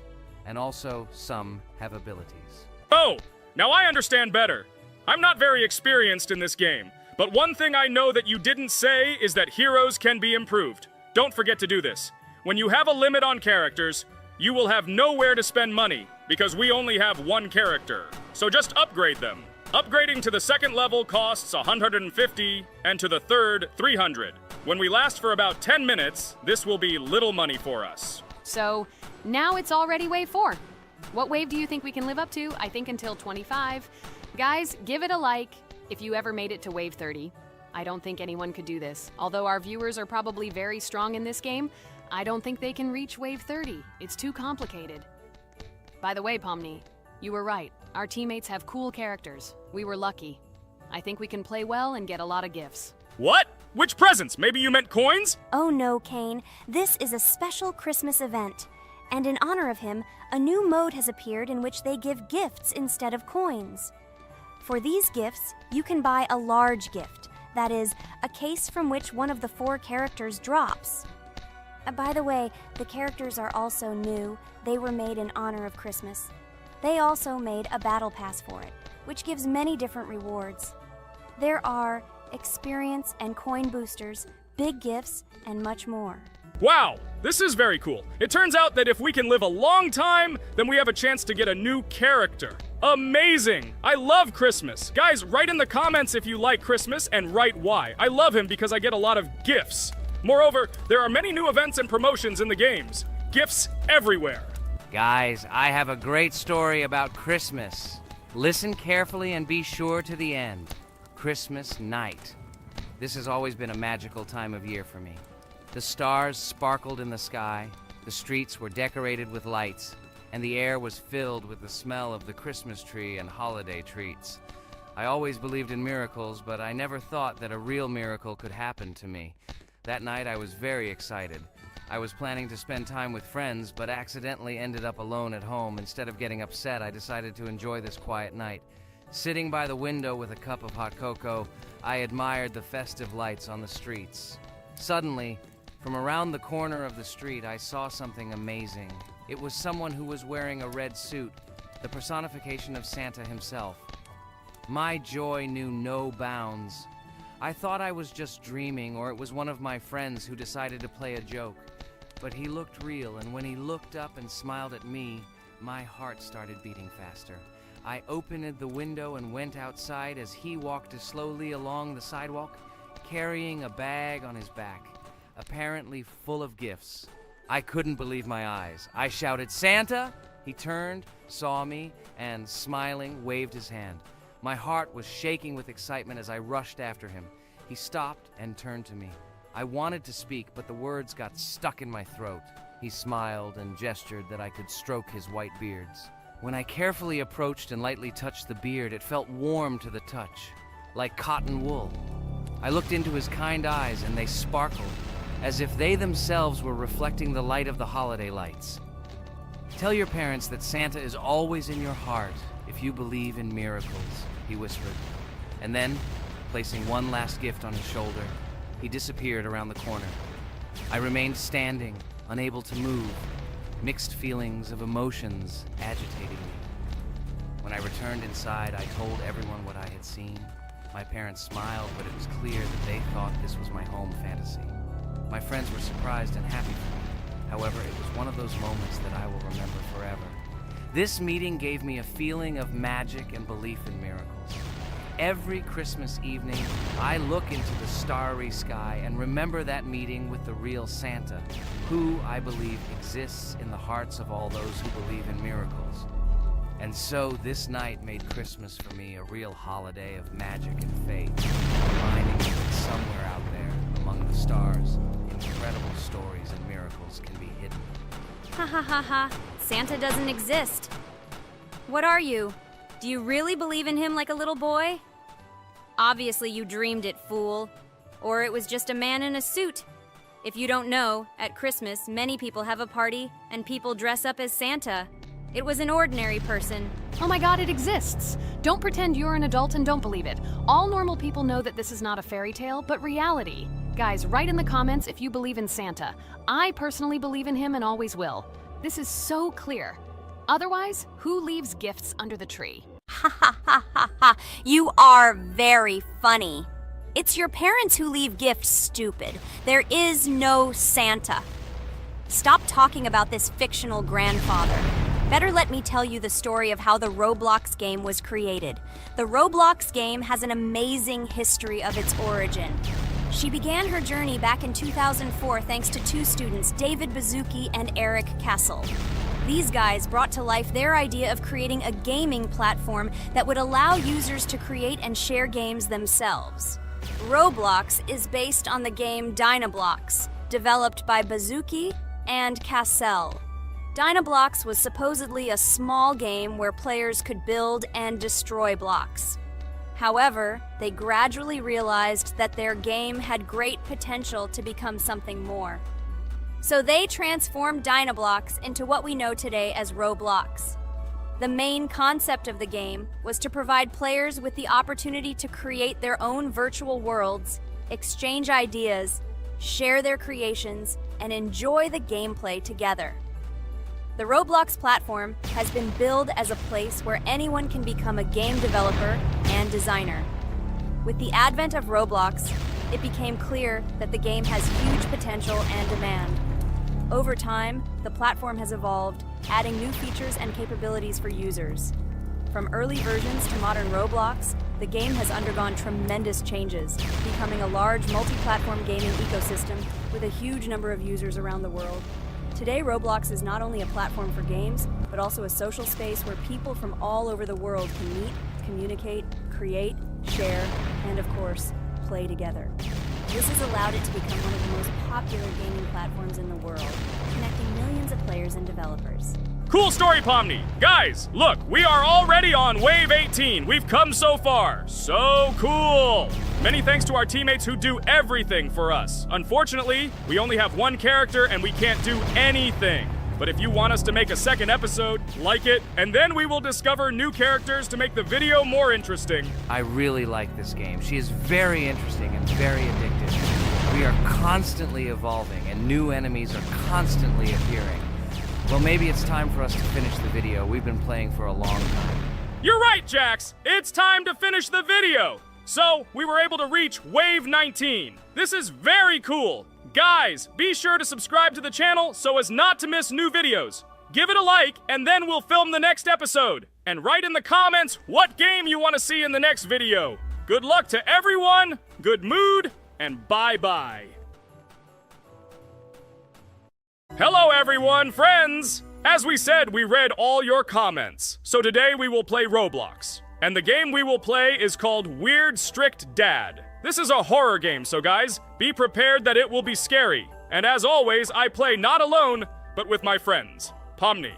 and also some have abilities. Oh, now I understand better. I'm not very experienced in this game, but one thing I know that you didn't say is that heroes can be improved. Don't forget to do this. When you have a limit on characters, you will have nowhere to spend money, because we only have one character. So just upgrade them. Upgrading to the second level costs 150, and to the third, 300. When we last for about 10 minutes, this will be little money for us. So, now it's already wave 4. What wave do you think we can live up to? I think until 25. Guys, give it a like if you ever made it to wave 30. I don't think anyone could do this. Although our viewers are probably very strong in this game, I don't think they can reach wave 30. It's too complicated. By the way, Pomni, you were right. Our teammates have cool characters. We were lucky. I think we can play well and get a lot of gifts. What? Which presents? Maybe you meant coins? Oh no, Kane. This is a special Christmas event. And in honor of him, a new mode has appeared in which they give gifts instead of coins. For these gifts, you can buy a large gift. That is, a case from which one of the 4 characters drops. By the way, the characters are also new. They were made in honor of Christmas. They also made a battle pass for it, which gives many different rewards. There are experience and coin boosters, big gifts, and much more. Wow, this is very cool. It turns out that if we can live a long time, then we have a chance to get a new character. Amazing! I love Christmas. Guys, write in the comments if you like Christmas and write why. I love him because I get a lot of gifts. Moreover, there are many new events and promotions in the games. Gifts everywhere. Guys, I have a great story about Christmas. Listen carefully and be sure to the end. Christmas night. This has always been a magical time of year for me. The stars sparkled in the sky, the streets were decorated with lights, and the air was filled with the smell of the Christmas tree and holiday treats. I always believed in miracles, but I never thought that a real miracle could happen to me. That night I was very excited. I was planning to spend time with friends, but accidentally ended up alone at home. Instead of getting upset, I decided to enjoy this quiet night. Sitting by the window with a cup of hot cocoa, I admired the festive lights on the streets. Suddenly, from around the corner of the street, I saw something amazing. It was someone who was wearing a red suit, the personification of Santa himself. My joy knew no bounds. I thought I was just dreaming, or it was one of my friends who decided to play a joke. But he looked real, and when he looked up and smiled at me, my heart started beating faster. I opened the window and went outside as he walked slowly along the sidewalk, carrying a bag on his back, apparently full of gifts. I couldn't believe my eyes. I shouted, "Santa!" He turned, saw me, and smiling, waved his hand. My heart was shaking with excitement as I rushed after him. He stopped and turned to me. I wanted to speak, but the words got stuck in my throat. He smiled and gestured that I could stroke his white beards. When I carefully approached and lightly touched the beard, it felt warm to the touch, like cotton wool. I looked into his kind eyes, and they sparkled, as if they themselves were reflecting the light of the holiday lights. "Tell your parents that Santa is always in your heart if you believe in miracles," he whispered. And then, placing one last gift on his shoulder, he disappeared around the corner. I remained standing, unable to move, mixed feelings of emotions agitating me. When I returned inside, I told everyone what I had seen. My parents smiled, but it was clear that they thought this was my home fantasy. My friends were surprised and happy for me. However, it was one of those moments that I will remember forever. This meeting gave me a feeling of magic and belief in miracles. Every Christmas evening, I look into the starry sky and remember that meeting with the real Santa, who, I believe, exists in the hearts of all those who believe in miracles. And so this night made Christmas for me a real holiday of magic and faith, reminding me that somewhere out there, among the stars, incredible stories and miracles can be hidden. Ha ha ha ha. Santa doesn't exist. What are you? Do you really believe in him like a little boy? Obviously you dreamed it, fool. Or it was just a man in a suit. If you don't know, at Christmas, many people have a party and people dress up as Santa. It was an ordinary person. Oh my god, it exists! Don't pretend you're an adult and don't believe it. All normal people know that this is not a fairy tale, but reality. Guys, write in the comments if you believe in Santa. I personally believe in him and always will. This is so clear. Otherwise, who leaves gifts under the tree? Ha ha ha ha ha. You are very funny. It's your parents who leave gifts, stupid. There is no Santa. Stop talking about this fictional grandfather. Better let me tell you the story of how the Roblox game was created. The Roblox game has an amazing history of its origin. She began her journey back in 2004 thanks to two students, David Bazuki and Eric Castle. These guys brought to life their idea of creating a gaming platform that would allow users to create and share games themselves. Roblox is based on the game Dynablox, developed by Bazuki and Cassell. Dynablox was supposedly a small game where players could build and destroy blocks. However, they gradually realized that their game had great potential to become something more. So they transformed Dynablox into what we know today as Roblox. The main concept of the game was to provide players with the opportunity to create their own virtual worlds, exchange ideas, share their creations, and enjoy the gameplay together. The Roblox platform has been billed as a place where anyone can become a game developer and designer. With the advent of Roblox, it became clear that the game has huge potential and demand. Over time, the platform has evolved, adding new features and capabilities for users. From early versions to modern Roblox, the game has undergone tremendous changes, becoming a large multi-platform gaming ecosystem with a huge number of users around the world. Today, Roblox is not only a platform for games, but also a social space where people from all over the world can meet, communicate, create, share, and of course, play together. This has allowed it to become one of the most popular gaming platforms in the world, connecting millions of players and developers. Cool story, Pomni. Guys, look, we are already on Wave 18. We've come so far. So cool. Many thanks to our teammates who do everything for us. Unfortunately, we only have one character and we can't do anything. But if you want us to make a second episode, like it, and then we will discover new characters to make the video more interesting. I really like this game. She is very interesting and very addictive. We are constantly evolving and new enemies are constantly appearing. Well, maybe it's time for us to finish the video. We've been playing for a long time. You're right, Jax. It's time to finish the video. So, we were able to reach Wave 19. This is very cool. Guys, be sure to subscribe to the channel so as not to miss new videos. Give it a like, and then we'll film the next episode. And write in the comments what game you want to see in the next video. Good luck to everyone, good mood, and bye-bye. Hello everyone, friends! As we said, we read all your comments. So today we will play Roblox. And the game we will play is called Weird Strict Dad. This is a horror game, so guys, be prepared that it will be scary. And as always, I play not alone, but with my friends, Pomni,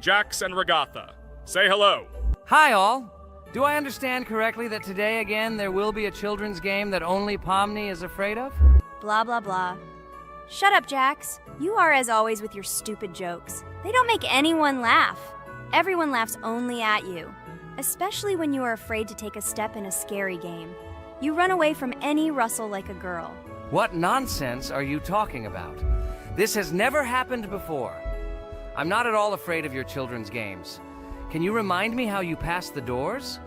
Jax, and Regatha. Say hello. Hi all! Do I understand correctly that today again there will be a children's game that only Pomni is afraid of? Blah, blah, blah. Shut up, Jax. You are as always with your stupid jokes. They don't make anyone laugh. Everyone laughs only at you, especially when you are afraid to take a step in a scary game. You run away from any rustle like a girl. What nonsense are you talking about? This has never happened before. I'm not at all afraid of your children's games. Can you remind me how you passed the doors?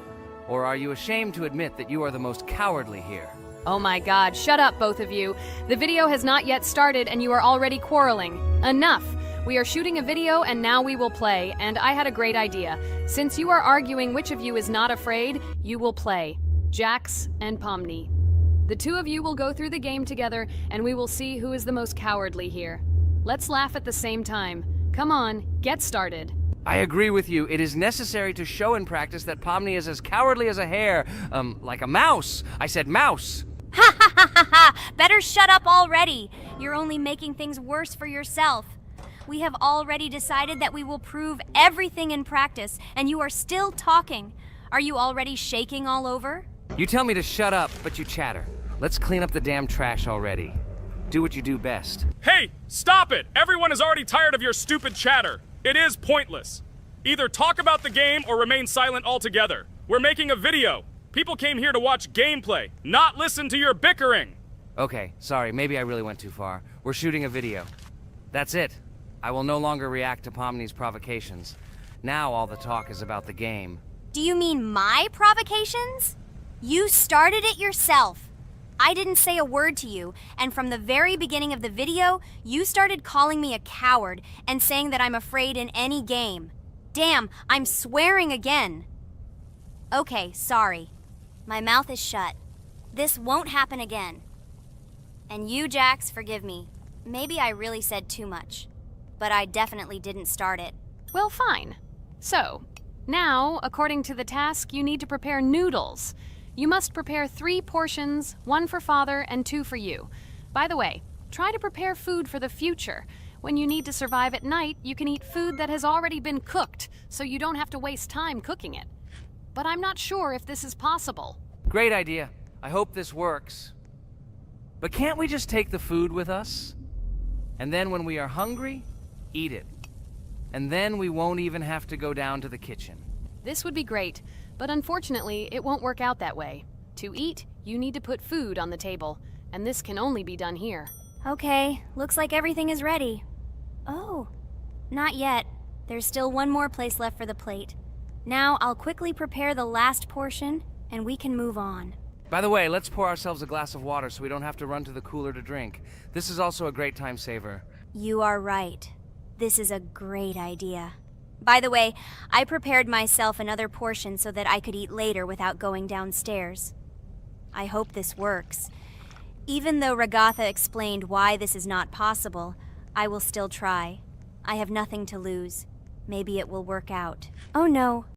Or are you ashamed to admit that you are the most cowardly here? Oh my god, shut up, both of you. The video has not yet started and you are already quarreling. Enough! We are shooting a video and now we will play, and I had a great idea. Since you are arguing which of you is not afraid, you will play. Jax and Pomni. The two of you will go through the game together and we will see who is the most cowardly here. Let's laugh at the same time. Come on, get started. I agree with you. It is necessary to show in practice that Pomni is as cowardly as a hare. Like a mouse. I said mouse. Ha ha ha ha ha! Better shut up already. You're only making things worse for yourself. We have already decided that we will prove everything in practice, and you are still talking. Are you already shaking all over? You tell me to shut up, but you chatter. Let's clean up the damn trash already. Do what you do best. Hey, stop it! Everyone is already tired of your stupid chatter. It is pointless. Either talk about the game or remain silent altogether. We're making a video. People came here to watch gameplay, not listen to your bickering. Okay, sorry, maybe I really went too far. We're shooting a video. That's it. I will no longer react to Pomni's provocations. Now all the talk is about the game. Do you mean my provocations? You started it yourself. I didn't say a word to you, and from the very beginning of the video, you started calling me a coward and saying that I'm afraid in any game. Damn, I'm swearing again. Okay, sorry. My mouth is shut. This won't happen again. And you, Jax, forgive me. Maybe I really said too much. But I definitely didn't start it. Well, fine. So, now, according to the task, you need to prepare noodles. You must prepare 3 portions, 1 for Father and 2 for you. By the way, try to prepare food for the future. When you need to survive at night, you can eat food that has already been cooked, so you don't have to waste time cooking it. But I'm not sure if this is possible. Great idea. I hope this works. But can't we just take the food with us? And then when we are hungry, eat it. And then we won't even have to go down to the kitchen. This would be great, but unfortunately, it won't work out that way. To eat, you need to put food on the table, and this can only be done here. Okay, looks like everything is ready. Oh, not yet. There's still one more place left for the plate. Now I'll quickly prepare the last portion, and we can move on. By the way, let's pour ourselves a glass of water so we don't have to run to the cooler to drink. This is also a great time saver. You are right. This is a great idea. By the way, I prepared myself another portion so that I could eat later without going downstairs. I hope this works. Even though Ragatha explained why this is not possible, I will still try. I have nothing to lose. Maybe it will work out. Oh no,